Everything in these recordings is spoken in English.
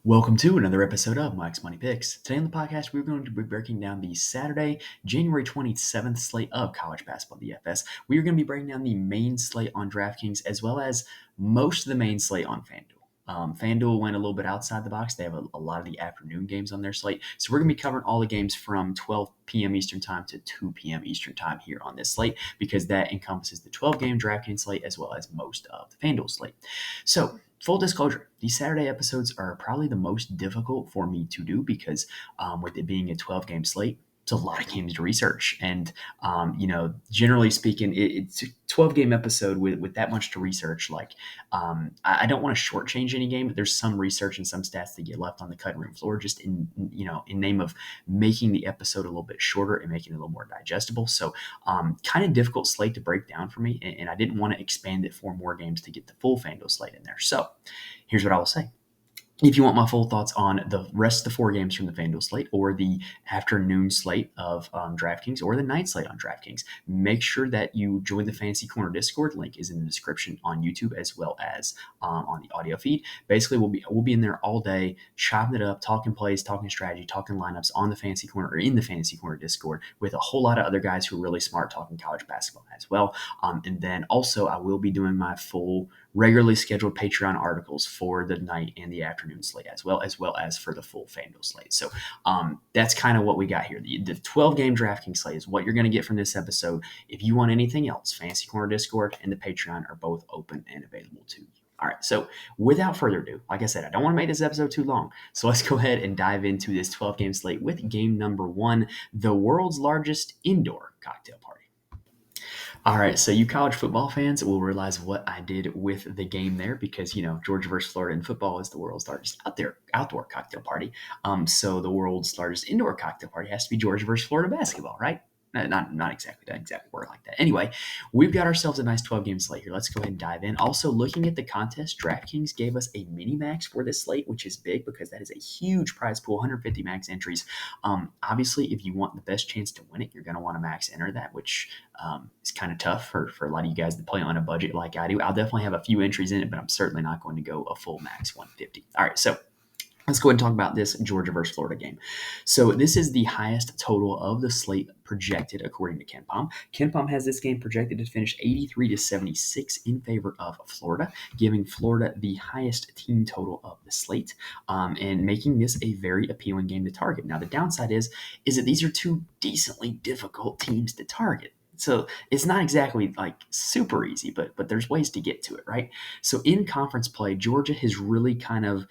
Welcome to another episode of Mike's Money Picks. Today on the podcast, we're going to be breaking down the Saturday, January 27th slate of college basketball DFS. We are going to be breaking down the main slate on DraftKings as well as most of the main slate on FanDuel. FanDuel went a little bit outside the box. They have a lot of the afternoon games on their slate. So we're going to be covering all the games from 12 p.m. Eastern Time to 2 p.m. Eastern Time here on this slate because that encompasses the 12-game DraftKings slate as well as most of the FanDuel slate. So full disclosure, these Saturday episodes are probably the most difficult for me to do because with it being a 12-game slate, it's a lot of games to research. And, generally speaking, it's a 12-game episode with that much to research. I don't want to shortchange any game, but there's some research and some stats that get left on the cutting room floor just in name of making the episode a little bit shorter and making it a little more digestible. So kind of difficult slate to break down for me, and I didn't want to expand it for more games to get the full FanDuel slate in there. So here's what I will say. If you want my full thoughts on the rest of the four games from the FanDuel slate or the afternoon slate of DraftKings or the night slate on DraftKings, make sure that you join the Fantasy Corner Discord. Link is in the description on YouTube as well as on the audio feed. Basically, we'll be in there all day, chopping it up, talking plays, talking strategy, talking lineups on the Fantasy Corner or in the Fantasy Corner Discord with a whole lot of other guys who are really smart talking college basketball as well. And then also, I will be doing my full regularly scheduled Patreon articles for the night and the afternoon slate as well as for the full FanDuel slate. So that's kind of what we got here. The 12-game DraftKings slate is what you're going to get from this episode. If you want anything else, Fantasy Corner Discord and the Patreon are both open and available to you. All right, so without further ado, like I said, I don't want to make this episode too long. So let's go ahead and dive into this 12-game slate with game number one, the world's largest indoor cocktail party. All right, so you college football fans will realize what I did with the game there because Georgia versus Florida in football is the world's largest outdoor cocktail party. So the world's largest indoor cocktail party has to be Georgia versus Florida basketball, right? Not exactly that exact word like that. Anyway, we've got ourselves a nice 12-game slate here. Let's go ahead and dive in. Also, looking at the contest, DraftKings gave us a mini max for this slate, which is big because that is a huge prize pool, 150 max entries. Obviously, if you want the best chance to win it, you're going to want to max enter that, which is kind of tough for a lot of you guys that play on a budget like I do. I'll definitely have a few entries in it, but I'm certainly not going to go a full max 150. All right, so let's go ahead and talk about this Georgia versus Florida game. So this is the highest total of the slate projected according to KenPom. KenPom has this game projected to finish 83-76 in favor of Florida, giving Florida the highest team total of the slate, and making this a very appealing game to target. Now the downside is that these are two decently difficult teams to target. So it's not exactly like super easy, but there's ways to get to it, right? So in conference play, Georgia has really kind of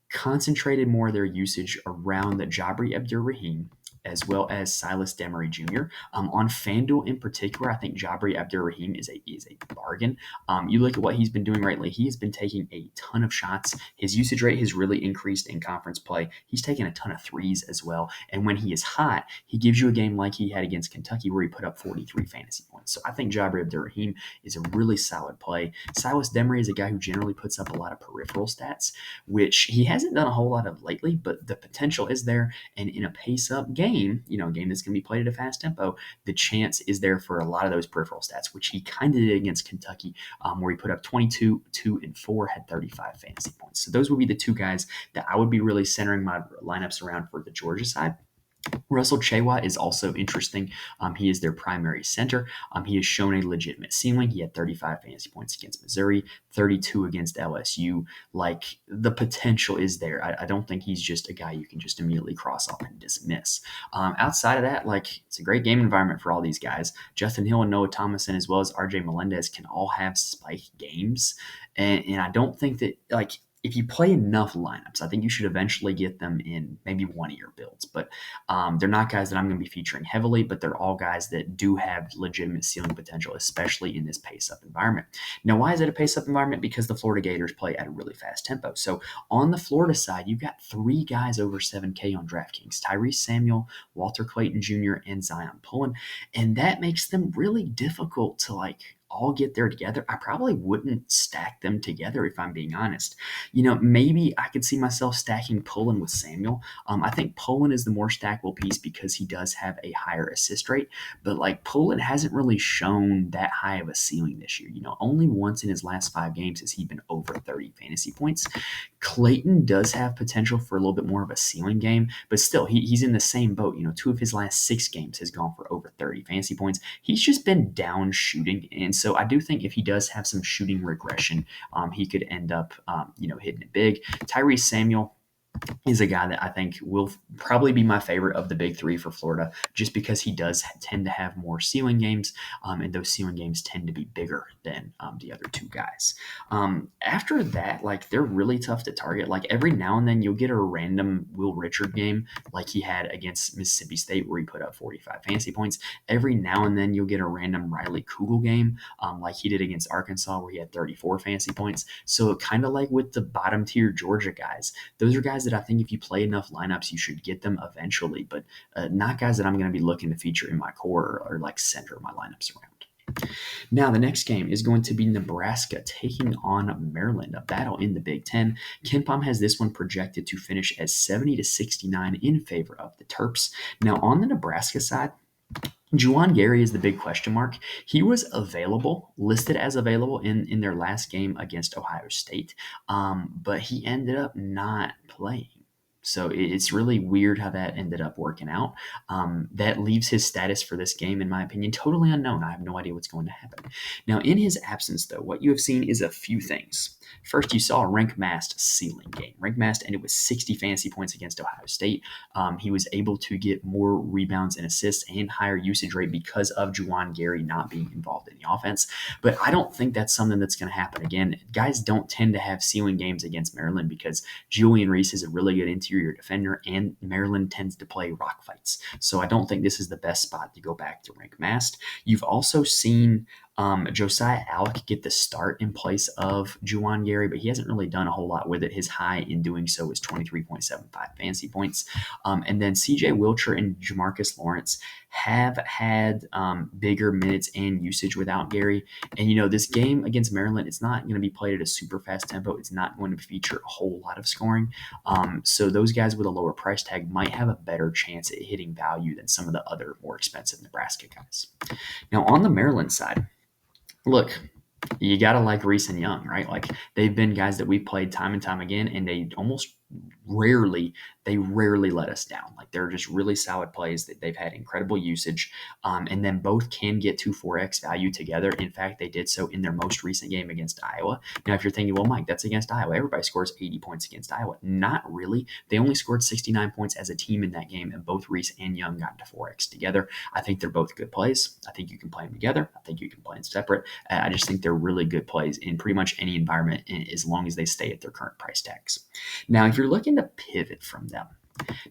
concentrated more of their usage around the Jabri Abdur-Rahim as well as Silas Demery Jr. On FanDuel in particular, I think Jabri Abdur-Rahim is a bargain. You look at what he's been doing lately. He has been taking a ton of shots. His usage rate has really increased in conference play. He's taken a ton of threes as well. And when he is hot, he gives you a game like he had against Kentucky where he put up 43 fantasy points. So I think Jabri Abdur-Rahim is a really solid play. Silas Demery is a guy who generally puts up a lot of peripheral stats, which he hasn't done a whole lot of lately, but the potential is there. And in a pace-up game, a game that's going to be played at a fast tempo, the chance is there for a lot of those peripheral stats, which he kind of did against Kentucky, where he put up 22, 2, and 4, had 35 fantasy points. So those would be the two guys that I would be really centering my lineups around for the Georgia side. Russell Chewa is also interesting. He is their primary center. He has shown a legitimate ceiling. He had 35 fantasy points against Missouri, 32 against LSU. Like, the potential is there. I don't think he's just a guy you can just immediately cross off and dismiss. Outside of that, it's a great game environment for all these guys. Justin Hill and Noah Thomason, as well as RJ Melendez, can all have spike games. And I don't think that, if you play enough lineups, I think you should eventually get them in maybe one of your builds. But they're not guys that I'm going to be featuring heavily, but they're all guys that do have legitimate ceiling potential, especially in this pace-up environment. Now, why is it a pace-up environment? Because the Florida Gators play at a really fast tempo. So on the Florida side, you've got three guys over 7K on DraftKings: Tyrese Samuel, Walter Clayton Jr., and Zion Pullen. And that makes them really difficult to all get there together, I probably wouldn't stack them together if I'm being honest. Maybe I could see myself stacking Pullen with Samuel. I think Pullen is the more stackable piece because he does have a higher assist rate, but like Pullen hasn't really shown that high of a ceiling this year. Only once in his last 5 games has he been over 30 fantasy points. Clayton does have potential for a little bit more of a ceiling game, but still, he's in the same boat. 2 of his last 6 games has gone for over 30 fantasy points. He's just been down shooting, and so I do think if he does have some shooting regression, he could end up, hitting it big. Tyrese Samuel is a guy that I think will probably be my favorite of the big three for Florida, just because he does tend to have more ceiling games, and those ceiling games tend to be bigger than the other 2 guys. After that, like they're really tough to target. Like every now and then you'll get a random Will Richard game, like he had against Mississippi State where he put up 45 fantasy points. Every now and then you'll get a random Riley Kugel game, like he did against Arkansas where he had 34 fantasy points. So kind of like with the bottom tier Georgia guys, those are guys that I think if you play enough lineups, you should get them eventually, but not guys that I'm going to be looking to feature in my core or like center my lineups around. Now, the next game is going to be Nebraska taking on Maryland, a battle in the Big Ten. KenPom has this one projected to finish as 70-69 in favor of the Terps. Now, on the Nebraska side, Juwan Gary is the big question mark. He was listed as available in their last game against Ohio State, but he ended up not playing. So it's really weird how that ended up working out. That leaves his status for this game, in my opinion, totally unknown. I have no idea what's going to happen. Now, in his absence, though, what you have seen is a few things. First, you saw a Rank Mast ceiling game. Rank Mast ended with 60 fantasy points against Ohio State. He was able to get more rebounds and assists and higher usage rate because of Juwan Gary not being involved in the offense. But I don't think that's something that's going to happen again. Guys don't tend to have ceiling games against Maryland because Julian Reese is a really good interior defender, and Maryland tends to play rock fights. So I don't think this is the best spot to go back to Rank Mast. You've also seen Josiah Alec get the start in place of Juwan Gary, but he hasn't really done a whole lot with it. His high in doing so is 23.75 fantasy points. And then CJ Wilcher and Jamarcus Lawrence have had bigger minutes and usage without Gary. And, this game against Maryland, it's not going to be played at a super fast tempo. It's not going to feature a whole lot of scoring. So those guys with a lower price tag might have a better chance at hitting value than some of the other more expensive Nebraska guys. Now, on the Maryland side, look, you got to like Reese and Young, right? Like they've been guys that we played time and time again, and they rarely let us down. Like they're just really solid plays that they've had incredible usage. And then both can get to 4x value together. In fact, they did so in their most recent game against Iowa. Now, if you're thinking, well, Mike, that's against Iowa. Everybody scores 80 points against Iowa. Not really. They only scored 69 points as a team in that game, and both Reese and Young got to 4x together. I think they're both good plays. I think you can play them together. I think you can play them separate. I just think they're really good plays in pretty much any environment as long as they stay at their current price tags. Now, if you're looking to pivot from them,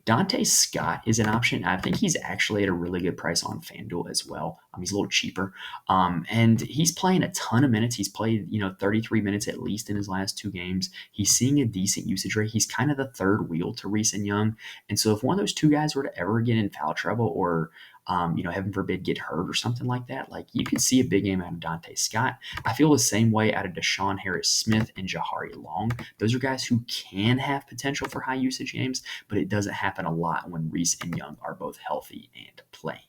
Dante Scott is an option. I think he's actually at a really good price on FanDuel as well. He's a little cheaper. And he's playing a ton of minutes. He's played, 33 minutes at least in his last 2 games. He's seeing a decent usage rate. He's kind of the third wheel to Reese and Young. And so if one of those 2 guys were to ever get in foul trouble or heaven forbid, get hurt or something like that, like you could see a big game out of Dante Scott. I feel the same way out of Deshaun Harris-Smith and Jahari Long. Those are guys who can have potential for high usage games, but it doesn't happen a lot when Reese and Young are both healthy and playing.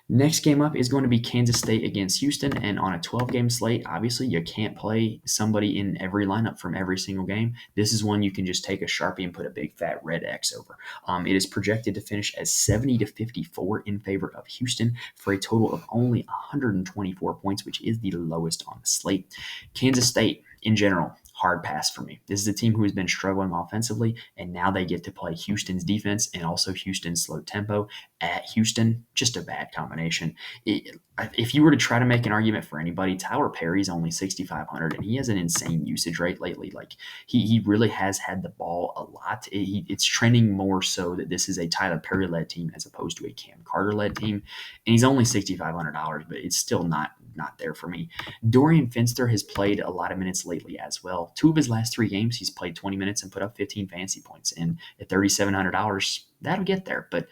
Next game up is going to be Kansas State against Houston, and on a 12-game slate, obviously you can't play somebody in every lineup from every single game. This is one you can just take a Sharpie and put a big fat red X over. It is projected to finish as 70-54 in favor of Houston for a total of only 124 points, which is the lowest on the slate. Kansas State, in general, hard pass for me. This is a team who has been struggling offensively, and now they get to play Houston's defense and also Houston's slow tempo at Houston. Just a bad combination. If you were to try to make an argument for anybody, Tyler Perry's only 6,500, and he has an insane usage rate lately. Like he really has had the ball a lot. It's trending more so that this is a Tyler Perry-led team as opposed to a Cam Carter-led team, and he's only $6,500, but it's still not there for me. Dorian Finster has played a lot of minutes lately as well. 2 of his last 3 games, he's played 20 minutes and put up 15 fantasy points. And at $3,700, that'll get there. But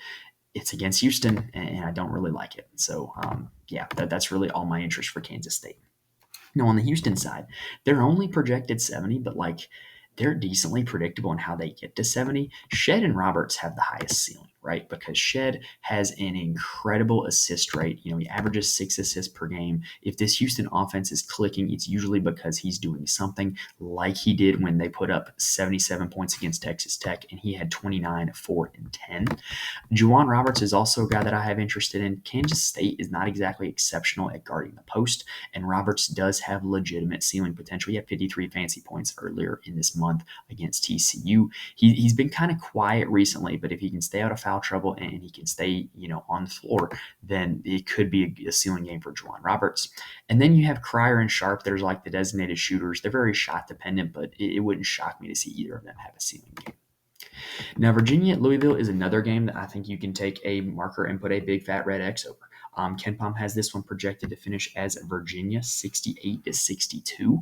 it's against Houston, and I don't really like it. So, yeah, that's really all my interest for Kansas State. Now, on the Houston side, they're only projected 70, but like they're decently predictable in how they get to 70. Shed and Roberts have the highest ceiling, right? Because Shed has an incredible assist rate. He averages 6 assists per game. If this Houston offense is clicking, it's usually because he's doing something like he did when they put up 77 points against Texas Tech, and he had 29, 4, and 10. Juwan Roberts is also a guy that I have interested in. Kansas State is not exactly exceptional at guarding the post, and Roberts does have legitimate ceiling potential. He had 53 fantasy points earlier in this month against TCU. He's been kind of quiet recently, but if he can stay out of foul trouble and he can stay, on the floor, then it could be a ceiling game for Juwan Roberts. And then you have Cryer and Sharp. There's like the designated shooters. They're very shot dependent, but it wouldn't shock me to see either of them have a ceiling game. Now, Virginia at Louisville is another game that I think you can take a marker and put a big fat red X over. KenPom has this one projected to finish as Virginia 68-62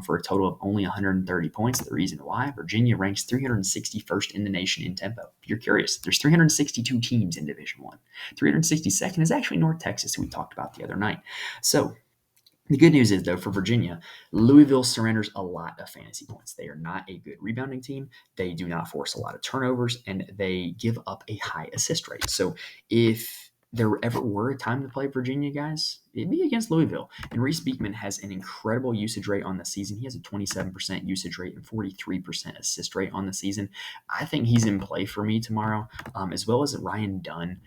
for a total of only 130 points. The reason why, Virginia ranks 361st in the nation in tempo. If you're curious, there's 362 teams in Division I. 362nd is actually North Texas, who we talked about the other night. So the good news is, though, for Virginia, Louisville surrenders a lot of fantasy points. They are not a good rebounding team. They do not force a lot of turnovers, and they give up a high assist rate. So if there ever were a time to play Virginia, guys, it'd be against Louisville. And Reese Beekman has an incredible usage rate on the season. He has a 27% usage rate and 43% assist rate on the season. I think he's in play for me tomorrow, as well as Ryan Dunn.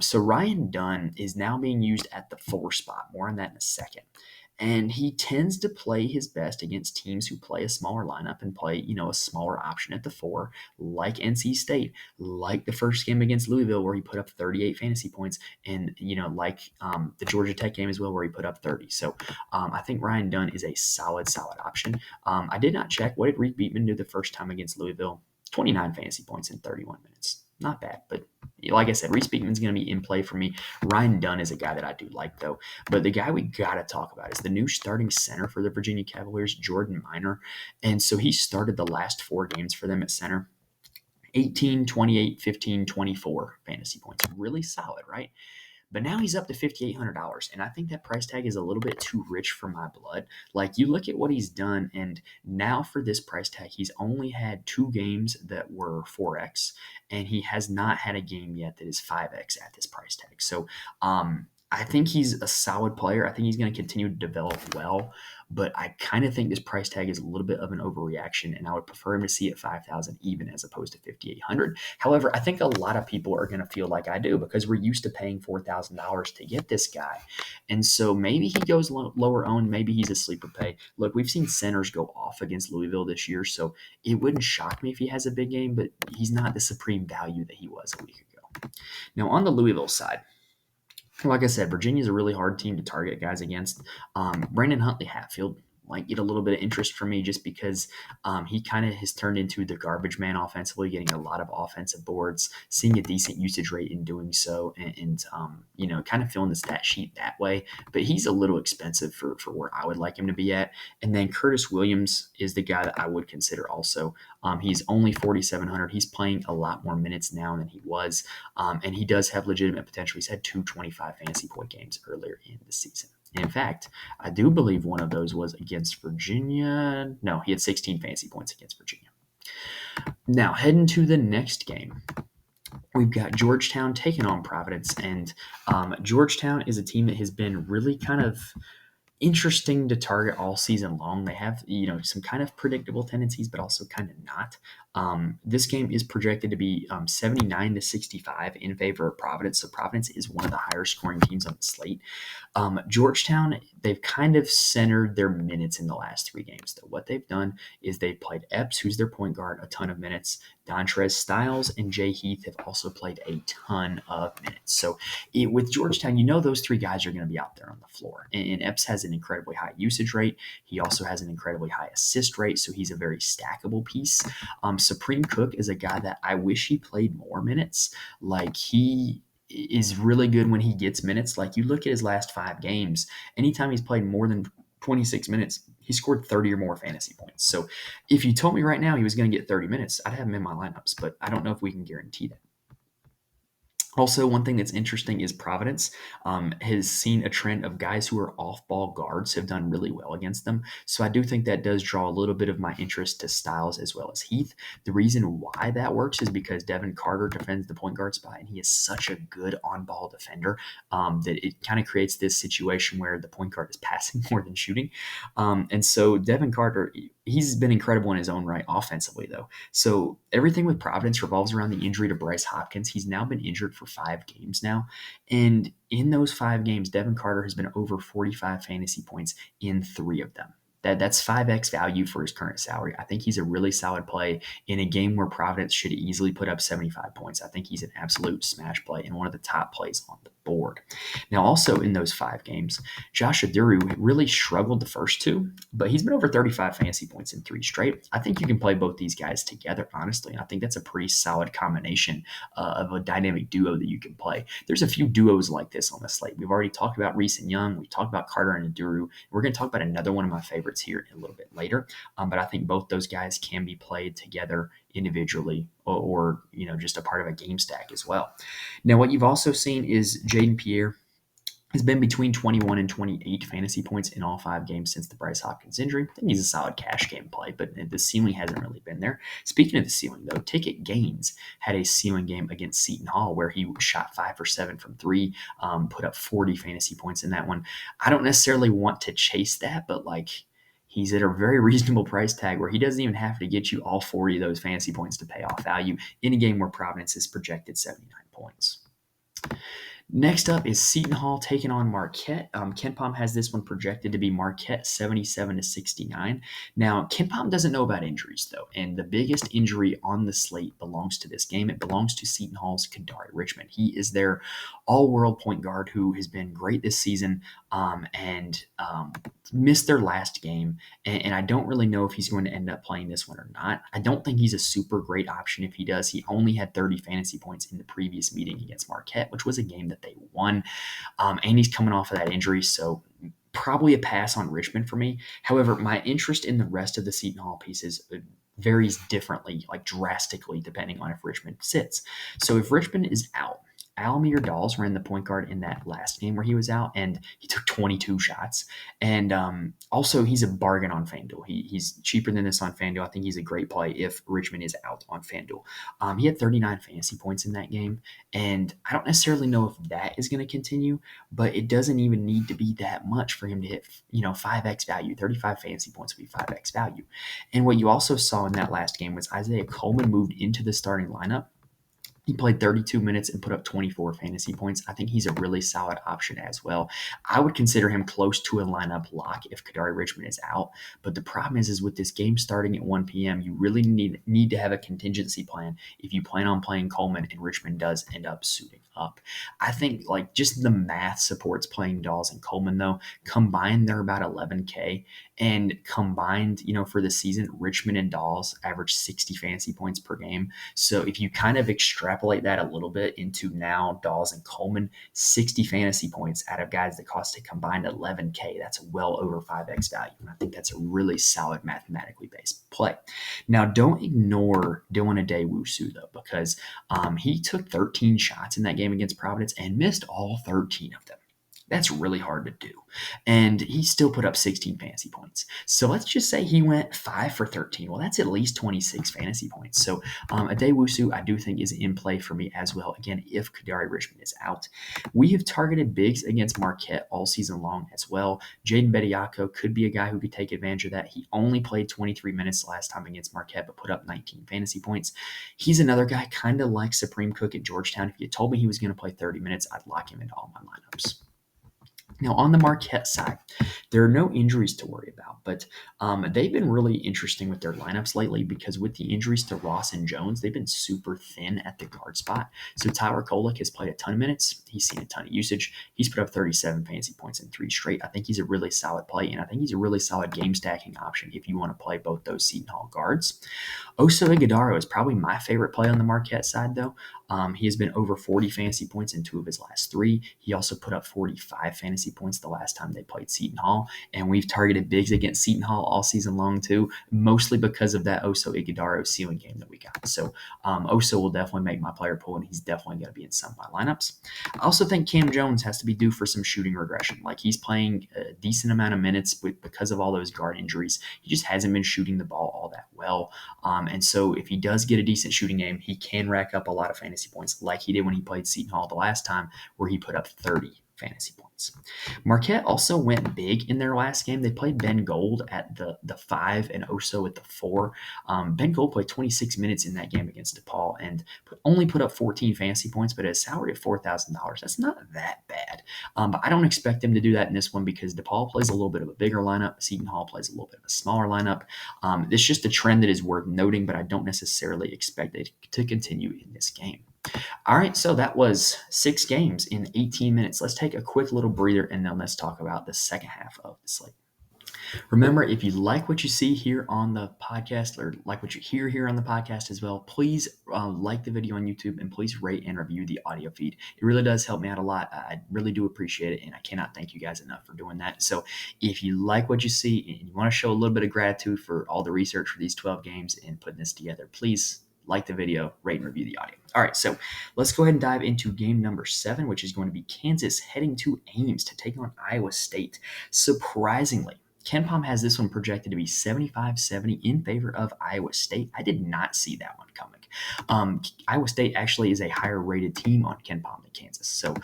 So Ryan Dunn is now being used at the 4 spot. More on that in a second. And he tends to play his best against teams who play a smaller lineup and play, a smaller option at the 4, like NC State, like the first game against Louisville where he put up 38 fantasy points, and, like the Georgia Tech game as well where he put up 30. So I think Ryan Dunn is a solid option. I did not check. What did Reed Beatman do the first time against Louisville? 29 fantasy points in 31 minutes. Not bad, but like I said, Reese Beekman's going to be in play for me. Ryan Dunn is a guy that I do like, though. But the guy we got to talk about is the new starting center for the Virginia Cavaliers, Jordan Minor. And so he started the last 4 games for them at center. 18, 28, 15, 24 fantasy points. Really solid, right? But now he's up to $5,800, and I think that price tag is a little bit too rich for my blood. Like, you look at what he's done, and now for this price tag, he's only had 2 games that were 4x, and he has not had a game yet that is 5x at this price tag. So, I think he's a solid player. I think he's going to continue to develop well, but I kind of think this price tag is a little bit of an overreaction, and I would prefer him to see it 5,000 even as opposed to 5,800. However, I think a lot of people are going to feel like I do because we're used to paying $4,000 to get this guy, and so maybe he goes lower owned. Maybe he's a sleeper pay. Look, we've seen centers go off against Louisville this year, so it wouldn't shock me if he has a big game, but he's not the supreme value that he was a week ago. Now, on the Louisville side, like I said, Virginia's a really hard team to target guys against. Brandon Huntley Hatfield might get a little bit of interest from me just because he kind of has turned into the garbage man offensively, getting a lot of offensive boards, seeing a decent usage rate in doing so, and kind of filling the stat sheet that way. But he's a little expensive for where I would like him to be at. And then Curtis Williams is the guy that I would consider also. He's only 4,700. He's playing a lot more minutes now than he was, and he does have legitimate potential. He's had 2 25 fantasy point games earlier in the season. In fact, I do believe one of those was against Virginia. No, he had 16 fantasy points against Virginia. Now, heading to the next game, we've got Georgetown taking on Providence, and Georgetown is a team that has been really kind of interesting to target all season long. They have, some kind of predictable tendencies, but also kind of not. This game is projected to be 79-65 in favor of Providence. So Providence is one of the higher scoring teams on the slate. Georgetown, they've kind of centered their minutes in the last 3 games. Though what they've done is they've played Epps, who's their point guard, a ton of minutes. Dontrez Styles and Jay Heath have also played a ton of minutes. So with Georgetown, those 3 guys are going to be out there on the floor. And Epps has an incredibly high usage rate. He also has an incredibly high assist rate, so he's a very stackable piece. Supreme Cook is a guy that I wish he played more minutes. Like, he is really good when he gets minutes. Like, you look at his last 5 games, anytime he's played more than 26 minutes, he scored 30 or more fantasy points. So if you told me right now he was going to get 30 minutes, I'd have him in my lineups, but I don't know if we can guarantee that. Also, one thing that's interesting is Providence has seen a trend of guys who are off-ball guards have done really well against them. So I do think that does draw a little bit of my interest to Styles as well as Heath. The reason why that works is because Devin Carter defends the point guard spot, and he is such a good on-ball defender that it kind of creates this situation where the point guard is passing more than shooting. And so Devin Carter, he's been incredible in his own right offensively, though. So everything with Providence revolves around the injury to Bryce Hopkins. He's now been injured for 5 games now. And in those 5 games, Devin Carter has been over 45 fantasy points in 3 of them. That's 5x value for his current salary. I think he's a really solid play in a game where Providence should easily put up 75 points. I think he's an absolute smash play and one of the top plays on the board. Now, also in those 5 games, Josh Aduru really struggled the first 2, but he's been over 35 fantasy points in 3 straight. I think you can play both these guys together, honestly. And I think that's a pretty solid combination of a dynamic duo that you can play. There's a few duos like this on the slate. We've already talked about Reese and Young. We've talked about Carter and Aduru. We're going to talk about another one of my favorites here a little bit later. But I think both those guys can be played together individually or just a part of a game stack as well. Now, what you've also seen is Jaden Pierre has been between 21 and 28 fantasy points in all 5 games since the Bryce Hopkins injury. I think he's a solid cash game play, but the ceiling hasn't really been there. Speaking of the ceiling, though, Ticket Gaines had a ceiling game against Seton Hall where he shot 5 for 7 from 3, put up 40 fantasy points in that one. I don't necessarily want to chase that, but he's at a very reasonable price tag where he doesn't even have to get you all 40 of those fantasy points to pay off value in a game where Providence is projected 79 points. Next up is Seton Hall taking on Marquette. KenPom has this one projected to be Marquette 77-69. Now, KenPom doesn't know about injuries, though, and the biggest injury on the slate belongs to this game. It belongs to Seton Hall's Kadari Richmond. He is their all-world point guard who has been great this season and missed their last game, and I don't really know if he's going to end up playing this one or not. I don't think he's a super great option if he does. He only had 30 fantasy points in the previous meeting against Marquette, which was a game that they won, and he's coming off of that injury, so probably a pass on Richmond for me. However, my interest in the rest of the Seton Hall pieces varies differently, drastically, depending on if Richmond sits. So if Richmond is out, Alamir Dawes ran the point guard in that last game where he was out, and he took 22 shots. And also, he's a bargain on FanDuel. He's cheaper than this on FanDuel. I think he's a great play if Richmond is out on FanDuel. He had 39 fantasy points in that game, and I don't necessarily know if that is going to continue, but it doesn't even need to be that much for him to hit 5x value. 35 fantasy points would be 5x value. And what you also saw in that last game was Isaiah Coleman moved into the starting lineup. He played 32 minutes and put up 24 fantasy points. I think he's a really solid option as well. I would consider him close to a lineup lock if Kadari Richmond is out. But the problem is with this game starting at 1 p.m., you really need to have a contingency plan if you plan on playing Coleman and Richmond does end up suiting up. I think just the math supports playing Dawes and Coleman, though. Combined, they're about 11K. And combined, for the season, Richmond and Dawes average 60 fantasy points per game. So if you kind of extrapolate that a little bit into now Dawes and Coleman, 60 fantasy points out of guys that cost a combined 11K, that's well over 5x value. And I think that's a really solid mathematically based play. Now, don't ignore Dylan Adewusu, though, because he took 13 shots in that game against Providence and missed all 13 of them. That's really hard to do. And he still put up 16 fantasy points. So let's just say he went 5 for 13. Well, that's at least 26 fantasy points. So Adewusu, I do think, is in play for me as well. Again, if Kadari Richmond is out. We have targeted bigs against Marquette all season long as well. Jaden Bediako could be a guy who could take advantage of that. He only played 23 minutes last time against Marquette, but put up 19 fantasy points. He's another guy kind of like Supreme Cook at Georgetown. If you told me he was going to play 30 minutes, I'd lock him into all my lineups. Now, on the Marquette side, there are no injuries to worry about, but they've been really interesting with their lineups lately because with the injuries to Ross and Jones, they've been super thin at the guard spot. So Tyler Kolek has played a ton of minutes. He's seen a ton of usage. He's put up 37 fantasy points in 3 straight. I think he's a really solid play, and I think he's a really solid game stacking option if you want to play both those Seton Hall guards. Oso Ighodaro is probably my favorite play on the Marquette side, though. He has been over 40 fantasy points in 2 of his last 3. He also put up 45 fantasy points the last time they played Seton Hall. And we've targeted bigs against Seton Hall all season long too, mostly because of that Oso Ighodaro ceiling game that we got. So Oso will definitely make my player pool, and he's definitely going to be in some of my lineups. I also think Cam Jones has to be due for some shooting regression. Like, he's playing a decent amount of minutes because of all those guard injuries. He just hasn't been shooting the ball all that well. And so if he does get a decent shooting game, he can rack up a lot of fantasy points like he did when he played Seton Hall the last time, where he put up 30 fantasy points. Marquette also went big in their last game. They played Ben Gold at the 5 and Oso at the 4. Ben Gold played 26 minutes in that game against DePaul and only put up 14 fantasy points, but at a salary of $4,000, that's not that bad. But I don't expect him to do that in this one because DePaul plays a little bit of a bigger lineup. Seton Hall plays a little bit of a smaller lineup. It's just a trend that is worth noting, but I don't necessarily expect it to continue in this game. All right, so that was 6 games in 18 minutes. Let's take a quick little breather, and then let's talk about the second half of the slate. Remember, if you like what you see here on the podcast, or like what you hear here on the podcast as well, please like the video on YouTube, and please rate and review the audio feed. It really does help me out a lot. I really do appreciate it, and I cannot thank you guys enough for doing that. So if you like what you see and you want to show a little bit of gratitude for all the research for these 12 games and putting this together, please like the video, rate and review the audio. All right, so let's go ahead and dive into game number 7, which is going to be Kansas heading to Ames to take on Iowa State. Surprisingly, KenPom has this one projected to be 75-70 in favor of Iowa State. I did not see that one coming. Iowa State actually is a higher rated team on KenPom than Kansas. So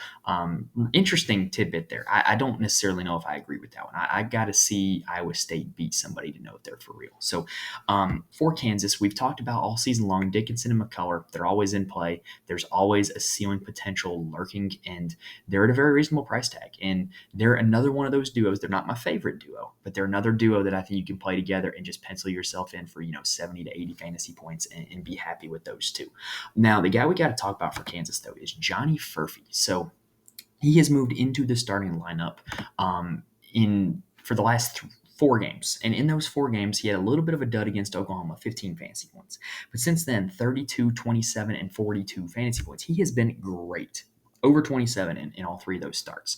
interesting tidbit there. I don't necessarily know if I agree with that one. I got to see Iowa State beat somebody to know if they're for real. So for Kansas, we've talked about all season long, Dickinson and McCullough. They're always in play. There's always a ceiling potential lurking, and they're at a very reasonable price tag. And they're another one of those duos. They're not my favorite duo, but they're another duo that I think you can play together and just pencil yourself in for 70 to 80 fantasy points and be happy with those two. Now, the guy we got to talk about for Kansas, though, is Johnny Furphy. So he has moved into the starting lineup for the last 4 games. And in those 4 games, he had a little bit of a dud against Oklahoma, 15 fantasy points. But since then, 32, 27, and 42 fantasy points. He has been great. Over 27 in all 3 of those starts.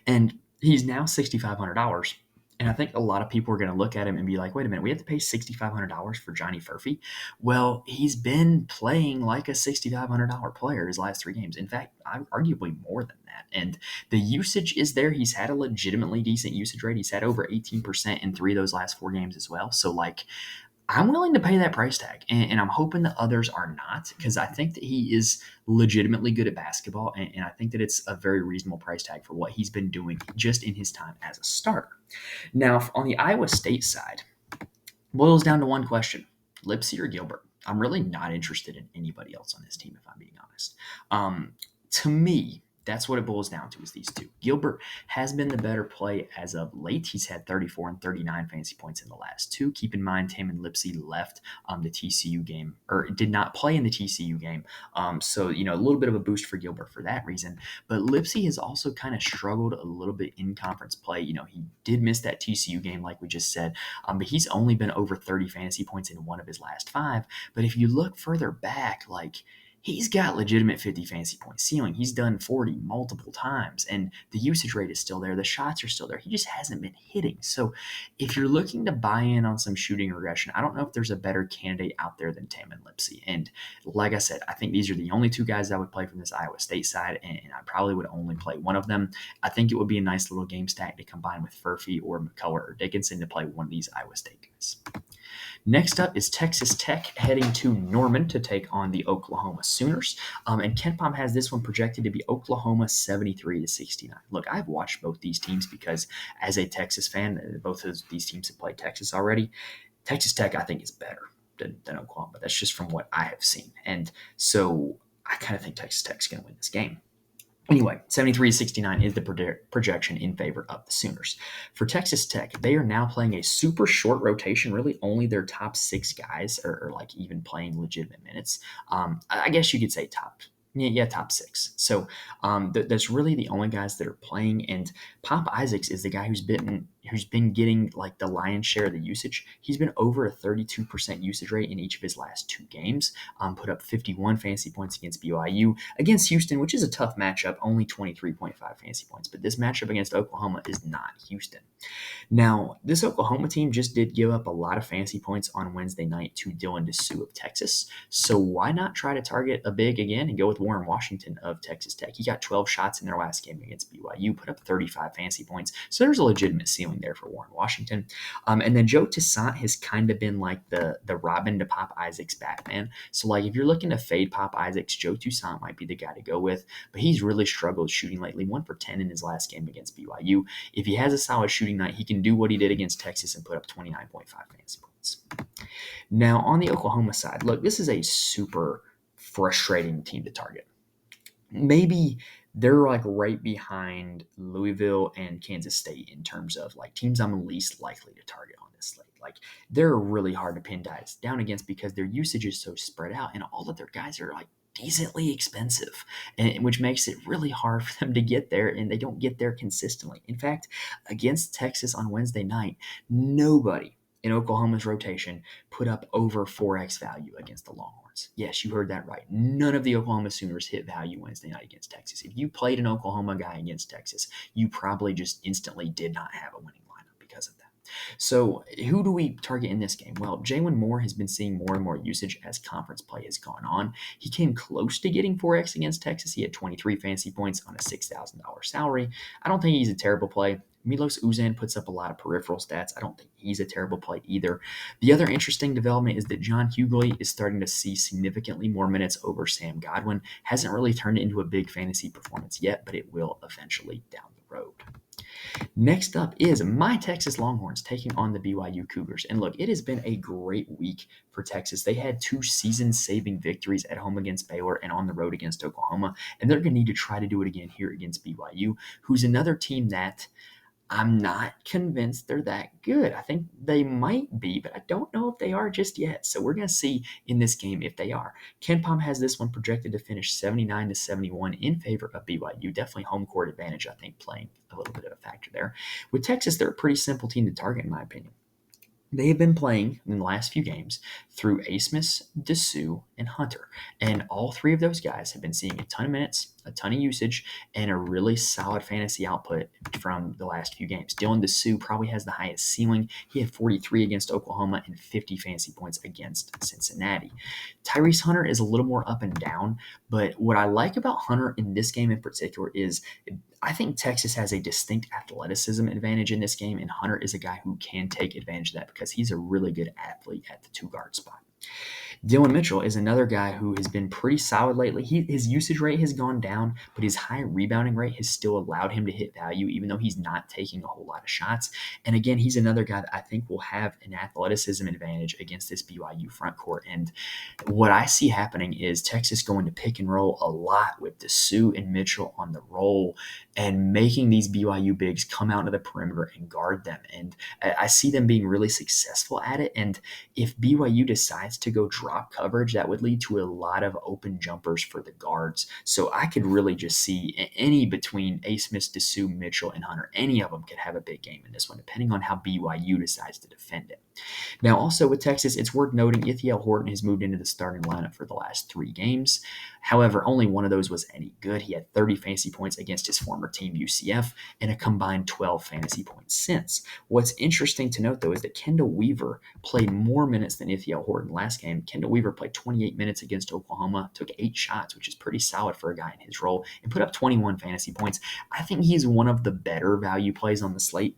And he's now $6,500. And I think a lot of people are going to look at him and be like, wait a minute, we have to pay $6,500 for Johnny Furphy? Well, he's been playing like a $6,500 player his last 3 games. In fact, arguably more than that. And the usage is there. He's had a legitimately decent usage rate. He's had over 18% in 3 of those last 4 games as well. So, I'm willing to pay that price tag, and I'm hoping that others are not, because I think that he is legitimately good at basketball, and I think that it's a very reasonable price tag for what he's been doing just in his time as a starter. Now, on the Iowa State side, boils down to one question: Lipsy or Gilbert? I'm really not interested in anybody else on this team, if I'm being honest. To me, that's what it boils down to, is these two. Gilbert has been the better play as of late. He's had 34 and 39 fantasy points in the last 2. Keep in mind, Tamin Lipsy left the TCU game, or did not play in the TCU game. So, a little bit of a boost for Gilbert for that reason. But Lipsy has also kind of struggled a little bit in conference play. He did miss that TCU game, like we just said, but he's only been over 30 fantasy points in 1 of his last 5. But if you look further back, he's got legitimate 50 fantasy point ceiling. He's done 40 multiple times, and the usage rate is still there. The shots are still there. He just hasn't been hitting. So if you're looking to buy in on some shooting regression, I don't know if there's a better candidate out there than Tamin Lipsy. And like I said, I think these are the only 2 guys I would play from this Iowa State side, and I probably would only play one of them. I think it would be a nice little game stack to combine with Furphy or McCullough or Dickinson to play one of these Iowa State guys. Next up is Texas Tech heading to Norman to take on the Oklahoma Sooners. And KenPom has this one projected to be Oklahoma 73-69. Look, I've watched both these teams because as a Texas fan, both of these teams have played Texas already. Texas Tech, I think, is better than Oklahoma. That's just from what I have seen. And so I kind of think Texas Tech's going to win this game. Anyway, 73-69 is the projection in favor of the Sooners. For Texas Tech, they are now playing a super short rotation. Really, only their top 6 guys are even playing legitimate minutes. I guess you could say top 6. So that's really the only guys that are playing. And Pop Isaacs is the guy who's been who's been getting like the lion's share of the usage. He's been over a 32% usage rate in each of his last 2 games. Put up 51 fantasy points against BYU. Against Houston, which is a tough matchup, only 23.5 fantasy points. But this matchup against Oklahoma is not Houston. Now, this Oklahoma team just did give up a lot of fantasy points on Wednesday night to Dylan Dessou of Texas. So why not try to target a big again and go with Warren Washington of Texas Tech? He got 12 shots in their last game against BYU, put up 35 fantasy points. So there's a legitimate ceiling there for Warren Washington. And then Joe Toussaint has kind of been like the Robin to Pop Isaac's Batman. So like if you're looking to fade Pop Isaacs, Joe Toussaint might be the guy to go with. But he's really struggled shooting lately, 1 for 10 in his last game against BYU. If he has a solid shooting night, he can do what he did against Texas and put up 29.5 fantasy points. Now, on the Oklahoma side, look, this is a super frustrating team to target. Maybe they're like right behind Louisville and Kansas State in terms of like teams I'm least likely to target on this slate. Like they're really hard to pin guys down against because their usage is so spread out and all of their guys are like decently expensive, and which makes it really hard for them to get there, and they don't get there consistently. In fact, against Texas on Wednesday night, nobody in Oklahoma's rotation put up over 4x value against the Longhorns. Yes, you heard that right. None of the Oklahoma Sooners hit value Wednesday night against Texas. If you played an Oklahoma guy against Texas, you probably just instantly did not have a winning lineup because of that. So who do we target in this game? Well, Jalen Moore has been seeing more and more usage as conference play has gone on. He came close to getting 4x against Texas. He had 23 fantasy points on a $6,000 salary. I don't think he's a terrible play. Milos Uzan puts up a lot of peripheral stats. I don't think he's a terrible play either. The other interesting development is that John Hughley is starting to see significantly more minutes over Sam Godwin. Hasn't really turned it into a big fantasy performance yet, but it will eventually down the road. Next up is my Texas Longhorns taking on the BYU Cougars. And look, it has been a great week for Texas. They had 2 season-saving victories at home against Baylor and on the road against Oklahoma. And they're going to need to try to do it again here against BYU, who's another team that I'm not convinced they're that good. I think they might be, but I don't know if they are just yet. So we're going to see in this game if they are. KenPom has this one projected to finish 79-71 in favor of BYU. Definitely home court advantage, I think, playing a little bit of a factor there. With Texas, they're a pretty simple team to target, in my opinion. They have been playing in the last few games through Asmus, Dessou, and Hunter. And all 3 of those guys have been seeing a ton of minutes, a ton of usage, and a really solid fantasy output from the last few games. Dylan Dessou probably has the highest ceiling. He had 43 against Oklahoma and 50 fantasy points against Cincinnati. Tyrese Hunter is a little more up and down, but what I like about Hunter in this game in particular is I think Texas has a distinct athleticism advantage in this game, and Hunter is a guy who can take advantage of that because he's a really good athlete at the 2-guard spot. Dylan Mitchell is another guy who has been pretty solid lately. His usage rate has gone down, but his high rebounding rate has still allowed him to hit value, even though he's not taking a whole lot of shots. And again, he's another guy that I think will have an athleticism advantage against this BYU front court. And what I see happening is Texas going to pick and roll a lot with Dessou and Mitchell on the roll and making these BYU bigs come out to the perimeter and guard them. And I see them being really successful at it. And if BYU decides to go drop coverage, that would lead to a lot of open jumpers for the guards. So I could really just see any between Asmus, Dessou, Mitchell, and Hunter. Any of them could have a big game in this one, depending on how BYU decides to defend it. Now, also with Texas, it's worth noting Ithiel Horton has moved into the starting lineup for the last 3 games. However, only one of those was any good. He had 30 fantasy points against his former team, UCF, and a combined 12 fantasy points since. What's interesting to note, though, is that Kendall Weaver played more minutes than Ithiel Horton last game. Kendall Weaver played 28 minutes against Oklahoma, took 8 shots, which is pretty solid for a guy in his role, and put up 21 fantasy points. I think he's one of the better value plays on the slate.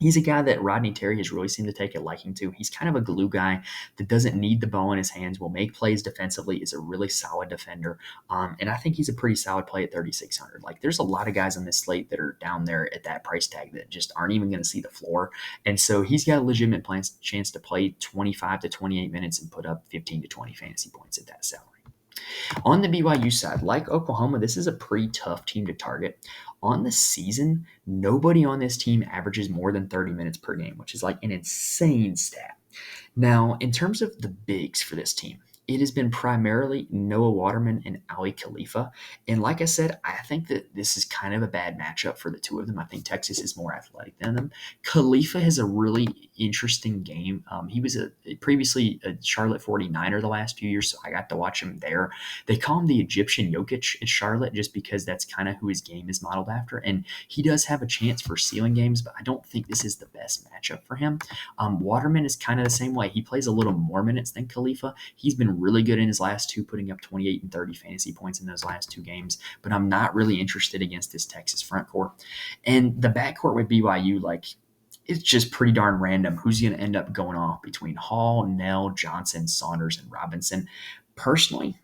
He's a guy that Rodney Terry has really seemed to take a liking to. He's kind of a glue guy that doesn't need the ball in his hands, will make plays defensively, is a really solid defender. And I think he's a pretty solid play at 3,600. Like, there's a lot of guys on this slate that are down there at that price tag that just aren't even going to see the floor. And so he's got a legitimate chance to play 25 to 28 minutes and put up 15 to 20 fantasy points at that salary. On the BYU side, like Oklahoma, this is a pretty tough team to target. On the season, nobody on this team averages more than 30 minutes per game, which is like an insane stat. Now, in terms of the bigs for this team, it has been primarily Noah Waterman and Ali Khalifa. And like I said, I think that this is kind of a bad matchup for the two of them. I think Texas is more athletic than them. Khalifa has a really interesting game. He was previously a Charlotte 49er the last few years, so I got to watch him there. They call him the Egyptian Jokic at Charlotte just because that's kind of who his game is modeled after. And he does have a chance for ceiling games, but I don't think this is the best matchup for him. Waterman is kind of the same way. He plays a little more minutes than Khalifa. He's been really good in his last two, putting up 28 and 30 fantasy points in those last two games, but I'm not really interested against this Texas front court. And the backcourt with BYU, like, it's just pretty darn random who's going to end up going off between Hall, Nell, Johnson, Saunders, and Robinson. Personally,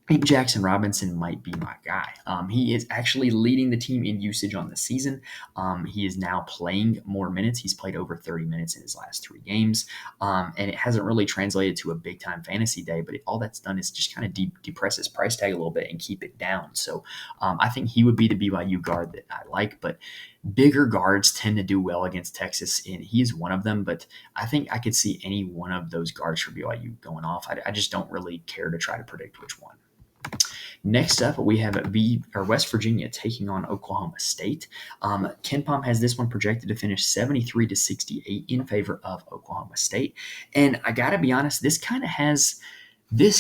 I think Jackson Robinson might be my guy. He is actually leading the team in usage on the season. He is now playing more minutes. He's played over 30 minutes in his last three games. And it hasn't really translated to a big time fantasy day, but all that's done is just kind of depress his price tag a little bit and keep it down. So I think he would be the BYU guard that I like, but bigger guards tend to do well against Texas, and he's one of them. But I think I could see any one of those guards for BYU going off. I just don't really care to try to predict which one. Next up, we have West Virginia taking on Oklahoma State. KenPom has this one projected to finish 73 to 68 in favor of Oklahoma State. And I got to be honest, this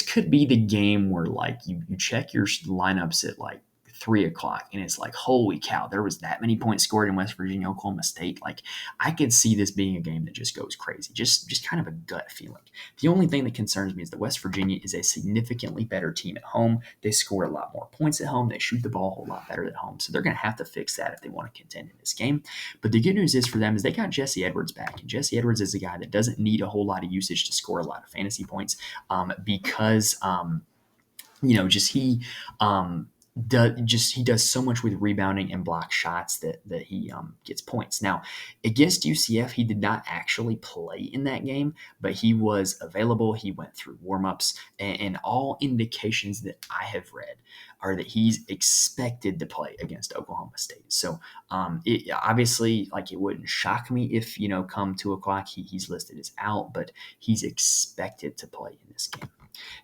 could be the game where like you check your lineups at like 3 o'clock and it's like, holy cow, there was that many points scored in West Virginia, Oklahoma State. Like, I could see this being a game that just goes crazy. Just kind of a gut feeling. The only thing that concerns me is that West Virginia is a significantly better team at home. They score a lot more points at home. They shoot the ball a whole lot better at home. So they're going to have to fix that if they want to contend in this game. But the good news is for them is they got Jesse Edwards back. And Jesse Edwards is a guy that doesn't need a whole lot of usage to score a lot of fantasy points because he does so much with rebounding and block shots that he gets points. Now, against UCF, he did not actually play in that game, but he was available. He went through warmups, and all indications that I have read are that he's expected to play against Oklahoma State. So it obviously, like, it wouldn't shock me if come 2 o'clock he's listed as out, but he's expected to play in this game.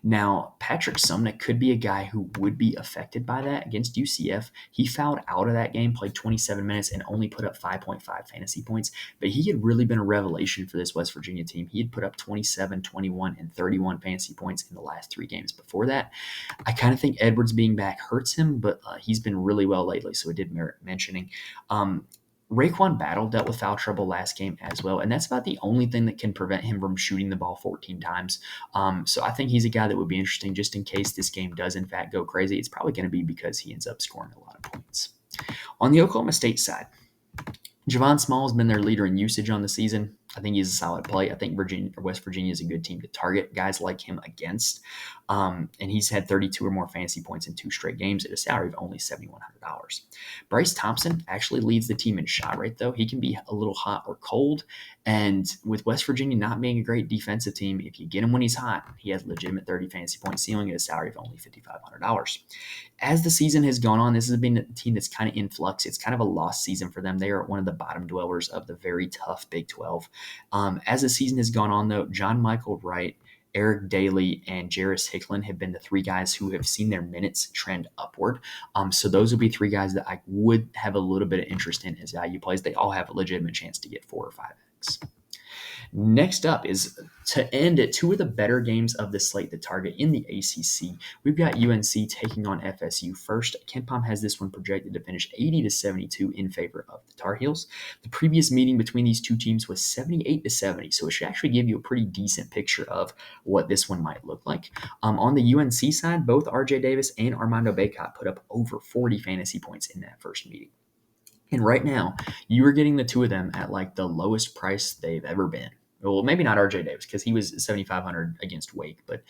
Now, Patrick Sumnick could be a guy who would be affected by that against UCF. He fouled out of that game, played 27 minutes, and only put up 5.5 fantasy points. But he had really been a revelation for this West Virginia team. He had put up 27, 21, and 31 fantasy points in the last 3 games before that. I kind of think Edwards being back hurts him, but he's been really well lately, so it did merit mentioning. Raekwon Battle dealt with foul trouble last game as well, and that's about the only thing that can prevent him from shooting the ball 14 times. So I think he's a guy that would be interesting just in case this game does in fact go crazy. It's probably going to be because he ends up scoring a lot of points. On the Oklahoma State side, Javon Small has been their leader in usage on the season. I think he's a solid play. I think West Virginia is a good team to target guys like him against. And he's had 32 or more fantasy points in 2 straight games at a salary of only $7,100. Bryce Thompson actually leads the team in shot rate, though. He can be a little hot or cold. And with West Virginia not being a great defensive team, if you get him when he's hot, he has legitimate 30 fantasy point ceiling at a salary of only $5,500. As the season has gone on, this has been a team that's kind of in flux. It's kind of a lost season for them. They are one of the bottom dwellers of the very tough Big 12. As the season has gone on, though, John Michael Wright, Eric Daly, and Jarris Hicklin have been the 3 guys who have seen their minutes trend upward. So those would be 3 guys that I would have a little bit of interest in as value plays. They all have a legitimate chance to get 4 or 5x. Next up is to end at 2 of the better games of the slate to target in the ACC. We've got UNC taking on FSU first. KenPom has this one projected to finish 80 to 72 in favor of the Tar Heels. The previous meeting between these 2 teams was 78 to 70, so it should actually give you a pretty decent picture of what this one might look like. On the UNC side, both RJ Davis and Armando Bacot put up over 40 fantasy points in that first meeting. And right now, you are getting the 2 of them at like the lowest price they've ever been. Well, maybe not RJ Davis because he was $7,500 against Wake, but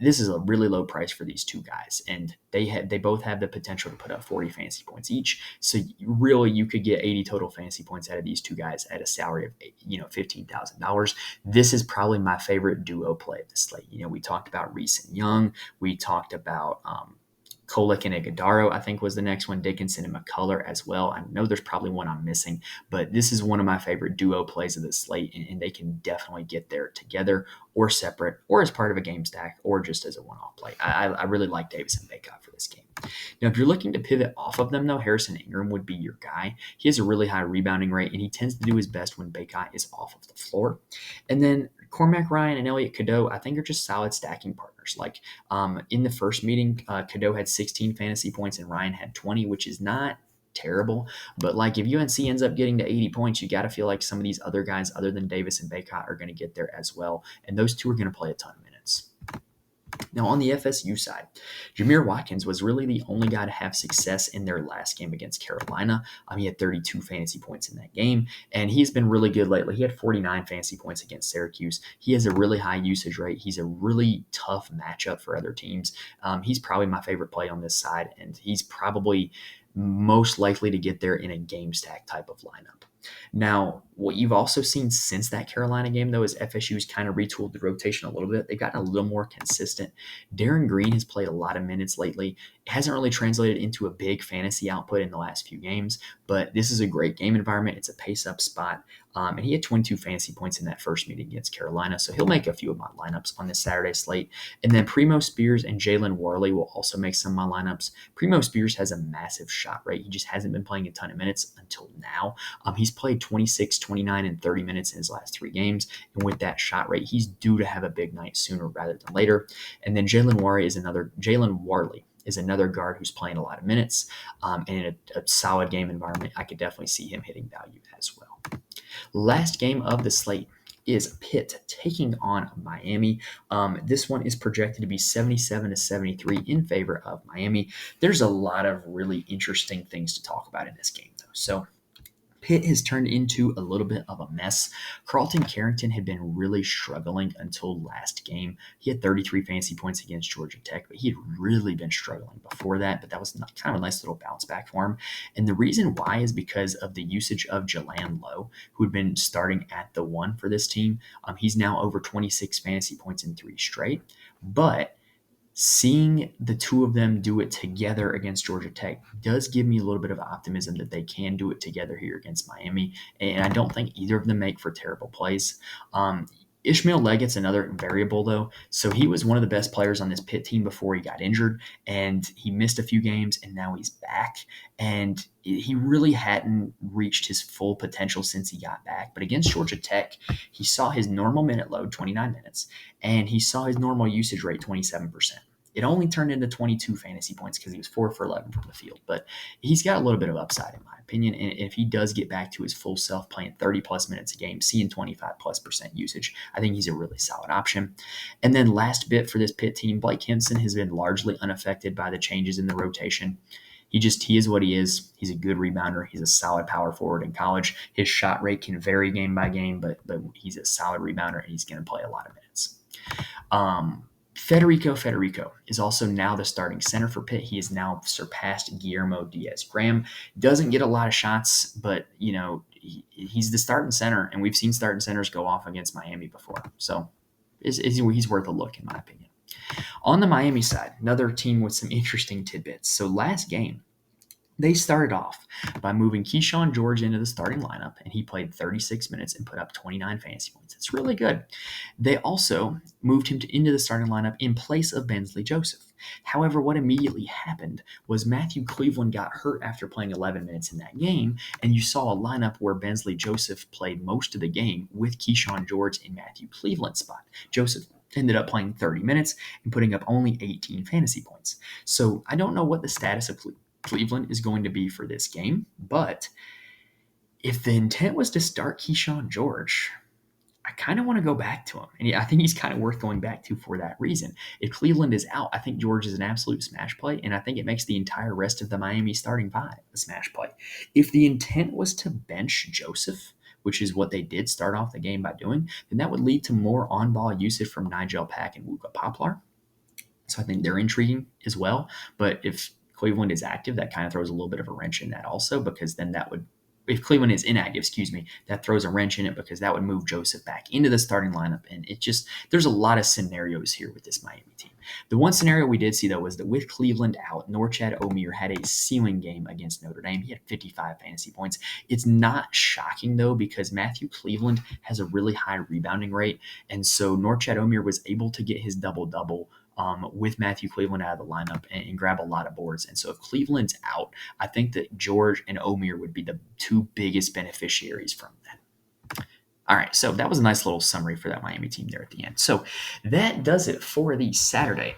this is a really low price for these 2 guys, and they both have the potential to put up 40 fantasy points each. So really, you could get 80 total fantasy points out of these 2 guys at a salary of $15,000. This is probably my favorite duo play of the slate. We talked about Reese and Young. We talked about Kolek and Iguodaro, I think, was the next one. Dickinson and McCullough as well. I know there's probably one I'm missing, but this is one of my favorite duo plays of the slate, and they can definitely get there together or separate or as part of a game stack or just as a one-off play. I really like Davis and Baycott for this game. Now, if you're looking to pivot off of them, though, Harrison Ingram would be your guy. He has a really high rebounding rate, and he tends to do his best when Baycott is off of the floor. And then Cormac Ryan and Elliot Cadeau, I think, are just solid stacking partners. Like in the first meeting, Cadeau had 16 fantasy points and Ryan had 20, which is not terrible. But like if UNC ends up getting to 80 points, you got to feel like some of these other guys other than Davis and Baycott are going to get there as well. And those two are going to play a ton of minutes. Now, on the FSU side, Jameer Watkins was really the only guy to have success in their last game against Carolina. He had 32 fantasy points in that game, and he's been really good lately. He had 49 fantasy points against Syracuse. He has a really high usage rate. He's a really tough matchup for other teams. He's probably my favorite play on this side, and he's probably most likely to get there in a game stack type of lineup. Now, what you've also seen since that Carolina game, though, is FSU's kind of retooled the rotation a little bit. They've gotten a little more consistent. Darren Green has played a lot of minutes lately. It hasn't really translated into a big fantasy output in the last few games, but this is a great game environment. It's a pace-up spot, and he had 22 fantasy points in that first meeting against Carolina, so he'll make a few of my lineups on this Saturday slate. And then Primo Spears and Jalen Warley will also make some of my lineups. Primo Spears has a massive shot rate. He just hasn't been playing a ton of minutes until now. He's played 26, 29, and 30 minutes in his last 3 games. And with that shot rate, he's due to have a big night sooner rather than later. And then Jalen Warley is another guard who's playing a lot of minutes. And in a solid game environment, I could definitely see him hitting value as well. Last game of the slate is Pitt taking on Miami. This one is projected to be 77-73 in favor of Miami. There's a lot of really interesting things to talk about in this game, though. So Pitt has turned into a little bit of a mess. Carlton Carrington had been really struggling until last game. He had 33 fantasy points against Georgia Tech, but he had really been struggling before that. But that was kind of a nice little bounce back for him. And the reason why is because of the usage of Jalan Lowe, who had been starting at the 1 for this team. He's now over 26 fantasy points in 3 straight. But seeing the two of them do it together against Georgia Tech does give me a little bit of optimism that they can do it together here against Miami. And I don't think either of them make for terrible plays. Ishmael Leggett's another variable, though. So he was one of the best players on this Pitt team before he got injured, and he missed a few games, and now he's back. And he really hadn't reached his full potential since he got back. But against Georgia Tech, he saw his normal minute load, 29 minutes, and he saw his normal usage rate, 27%. It only turned into 22 fantasy points because he was 4 for 11 from the field. But he's got a little bit of upside, in my opinion. And if he does get back to his full self, playing 30-plus minutes a game, seeing 25+% usage, I think he's a really solid option. And then last bit for this Pitt team, Blake Henson has been largely unaffected by the changes in the rotation. He is what he is. He's a good rebounder. He's a solid power forward in college. His shot rate can vary game by game, but he's a solid rebounder, and he's going to play a lot of minutes. Federico is also now the starting center for Pitt. He has now surpassed Guillermo Diaz-Graham. Doesn't get a lot of shots, but he's the starting center, and we've seen starting centers go off against Miami before. So he's worth a look, in my opinion. On the Miami side, another team with some interesting tidbits. So last game, they started off by moving Keyshawn George into the starting lineup, and he played 36 minutes and put up 29 fantasy points. It's really good. They also moved him into the starting lineup in place of Bensley Joseph. However, what immediately happened was Matthew Cleveland got hurt after playing 11 minutes in that game, and you saw a lineup where Bensley Joseph played most of the game with Keyshawn George in Matthew Cleveland's spot. Joseph ended up playing 30 minutes and putting up only 18 fantasy points. So I don't know what the status of Cleveland is going to be for this game, but if the intent was to start Keyshawn George, I kind of want to go back to him. And I think he's kind of worth going back to for that reason. If Cleveland is out, I think George is an absolute smash play, and I think it makes the entire rest of the Miami starting 5 a smash play. If the intent was to bench Joseph, which is what they did start off the game by doing, then that would lead to more on-ball usage from Nigel Pack and Wooga Poplar. So I think they're intriguing as well. But if Cleveland is active, that kind of throws a little bit of a wrench in that also, because then that would if Cleveland is inactive, that throws a wrench in it because that would move Joseph back into the starting lineup. And there's a lot of scenarios here with this Miami team. The one scenario we did see, though, was that with Cleveland out, Norchad Omier had a ceiling game against Notre Dame. He had 55 fantasy points. It's not shocking, though, because Matthew Cleveland has a really high rebounding rate. And so Norchad Omier was able to get his double-double with Matthew Cleveland out of the lineup and grab a lot of boards. And so if Cleveland's out, I think that George and Omier would be the two biggest beneficiaries from that. All right, so that was a nice little summary for that Miami team there at the end. So that does it for the Saturday,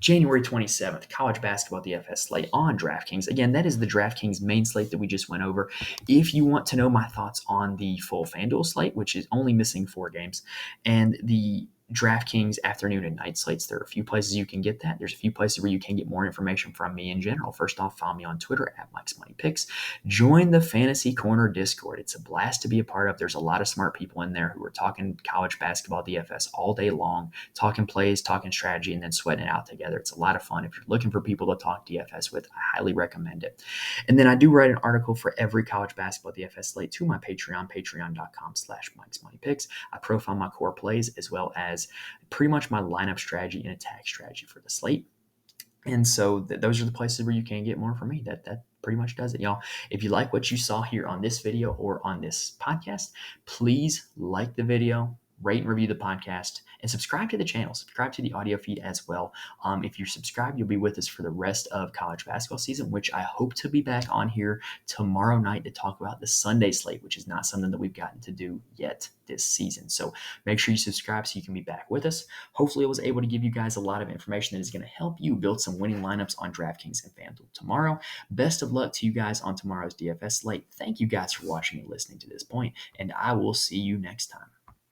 January 27th, college basketball DFS slate on DraftKings. Again, that is the DraftKings main slate that we just went over. If you want to know my thoughts on the full FanDuel slate, which is only missing 4 games, and the DraftKings afternoon and night slates, there are a few places you can get that. There's a few places where you can get more information from me in general. First off, follow me on Twitter at Mike's Money Picks. Join the Fantasy Corner Discord. It's a blast to be a part of. There's a lot of smart people in there who are talking college basketball DFS all day long, talking plays, talking strategy, and then sweating it out together. It's a lot of fun. If you're looking for people to talk DFS with, I highly recommend it. And then I do write an article for every college basketball DFS slate to my Patreon, patreon.com/Mike's Money Picks. I profile my core plays as well as pretty much my lineup strategy and attack strategy for the slate. And so those are the places where you can get more from me. That pretty much does it, y'all. If you like what you saw here on this video or on this podcast, please like the video, rate and review the podcast, and subscribe to the channel. Subscribe to the audio feed as well. If you're subscribed, you'll be with us for the rest of college basketball season, which I hope to be back on here tomorrow night to talk about the Sunday slate, which is not something that we've gotten to do yet this season. So make sure you subscribe so you can be back with us. Hopefully I was able to give you guys a lot of information that is going to help you build some winning lineups on DraftKings and FanDuel tomorrow. Best of luck to you guys on tomorrow's DFS slate. Thank you guys for watching and listening to this point, and I will see you next time.